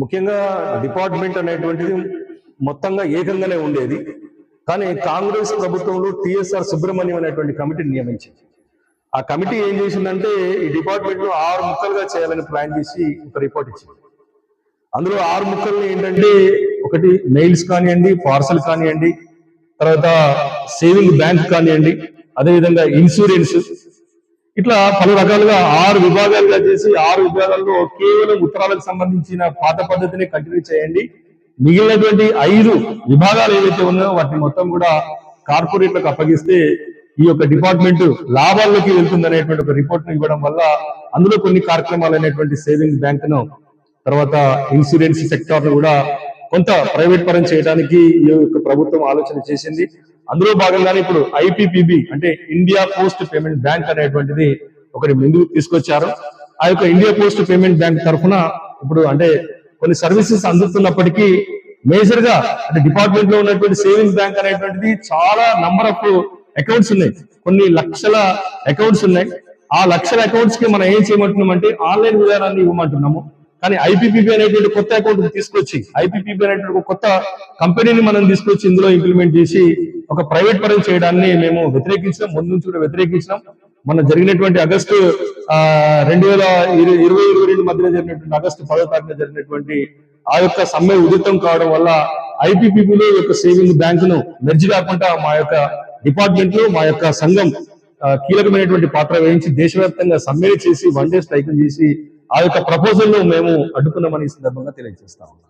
ముఖ్యంగా డిపార్ట్మెంట్ అనేటువంటిది మొత్తంగా ఏకంగానే ఉండేది. కానీ కాంగ్రెస్ ప్రభుత్వంలో టిఎస్ఆర్ సుబ్రహ్మణ్యం అనేటువంటి కమిటీని నియమించింది. ఆ కమిటీ ఏం చేసిందంటే ఈ డిపార్ట్మెంట్ లో 6 ముక్కలుగా చేయాలని ప్లాన్ చేసి ఒక రిపోర్ట్ ఇచ్చింది. అందులో 6 ముక్కల్ని ఏంటంటే, ఒకటి మెయిల్స్ కానివ్వండి, పార్సల్ కానివ్వండి, తర్వాత సేవింగ్ బ్యాంక్ కానివ్వండి, అదేవిధంగా ఇన్సూరెన్స్, ఇట్లా పలు రకాలుగా 6 విభాగాలుగా చేసి 6 విభాగాల్లో కేవలం ఉత్తరాలకు సంబంధించిన పాత పద్ధతిని కంటిన్యూ చేయండి. మిగిలినటువంటి 5 విభాగాలు ఏవైతే ఉన్నాయో వాటిని మొత్తం కూడా కార్పొరేట్లకు అప్పగిస్తే ఈ యొక్క డిపార్ట్మెంట్ లాభాల్లోకి వెళ్తుంది అనేటువంటి ఒక రిపోర్ట్ ను ఇవ్వడం వల్ల అందులో కొన్ని కార్యక్రమాలు అనేటువంటి సేవింగ్ బ్యాంక్ ను, తర్వాత ఇన్సూరెన్స్ సెక్టార్ ను కూడా కొంత ప్రైవేట్ పరం చేయడానికి ఈ యొక్క ప్రభుత్వం ఆలోచన చేసింది. అందులో భాగంగానే ఇప్పుడు ఐపీపీబీ అంటే ఇండియా పోస్ట్ పేమెంట్ బ్యాంక్ అనేటువంటిది ఒకటి ముందుకు తీసుకొచ్చారు. ఆ యొక్క ఇండియా పోస్ట్ పేమెంట్ బ్యాంక్ తరఫున ఇప్పుడు అంటే కొన్ని సర్వీసెస్ అందుతున్నప్పటికీ మేజర్ గా అంటే డిపార్ట్మెంట్ లో ఉన్నటువంటి సేవింగ్స్ బ్యాంక్ అనేటువంటిది చాలా నంబర్ ఆఫ్ అకౌంట్స్ ఉన్నాయి, కొన్ని లక్షల అకౌంట్స్ ఉన్నాయి. ఆ లక్షల అకౌంట్స్ కి మనం ఏం చేయమంటున్నాం అంటే ఆన్లైన్ విధానాన్ని ఇవ్వమంటున్నాము. కానీ ఐపీపీబీ అనేటువంటి కొత్త అకౌంట్ తీసుకొచ్చి ఐపీపీబీ అనేటువంటి ఒక కొత్త కంపెనీని మనం తీసుకొచ్చి ఇందులో ఇంప్లిమెంట్ చేసి ఒక ప్రైవేట్ పరం చేయడాన్ని మేము వ్యతిరేకించినాం, ముందు నుంచి కూడా వ్యతిరేకించినాం. మన జరిగినటువంటి ఆగస్టు 2020-22 మధ్యలో జరిగినటువంటి ఆగస్టు 10వ తారీఖున జరిగినటువంటి ఆ యొక్క సమ్మె ఉధృతం కావడం వల్ల ఐపీపీబీలో యొక్క సేవింగ్ బ్యాంక్ ను మెర్జ్ కాకుండా మా యొక్క డిపార్ట్మెంట్ లో మా యొక్క సంఘం కీలకమైనటువంటి పాత్ర వహించి దేశవ్యాప్తంగా సమ్మె చేసి 1 డే స్ట్రైక్ చేసి ఆ యొక్క ప్రపోజల్ ను మేము అడ్డుకున్నామని ఈ సందర్భంగా తెలియజేస్తా ఉన్నాం.